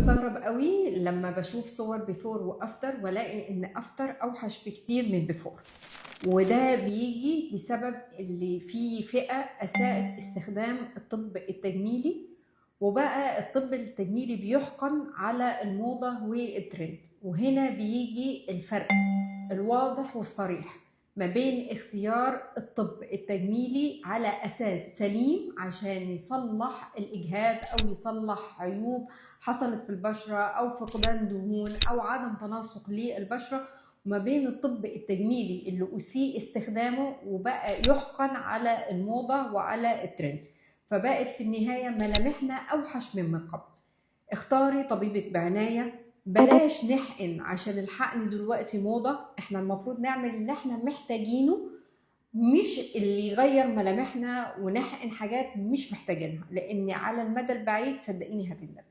بستغرب قوي لما بشوف صور بيفور وافتر والاقي ان افتر اوحش بكتير من بيفور، وده بيجي بسبب اللي في فئة اساءت استخدام الطب التجميلي، وبقى الطب التجميلي بيحقن على الموضة والترند. وهنا بيجي الفرق الواضح والصريح ما بين اختيار الطب التجميلي على أساس سليم عشان يصلح الإجهاد أو يصلح عيوب حصلت في البشرة أو فقدان دهون أو عدم تناسق للبشرة، وما بين الطب التجميلي اللي أسيء استخدامه وبقى يحقن على الموضة وعلى الترند، فبقت في النهاية ملامحنا أوحش من قبل. اختاري طبيبك بعناية، بلاش نحقن عشان الحقن دلوقتي موضة. احنا المفروض نعمل اللي احنا محتاجينه، مش اللي يغير ملامحنا ونحقن حاجات مش محتاجينها، لان على المدى البعيد صدقيني هتندمي.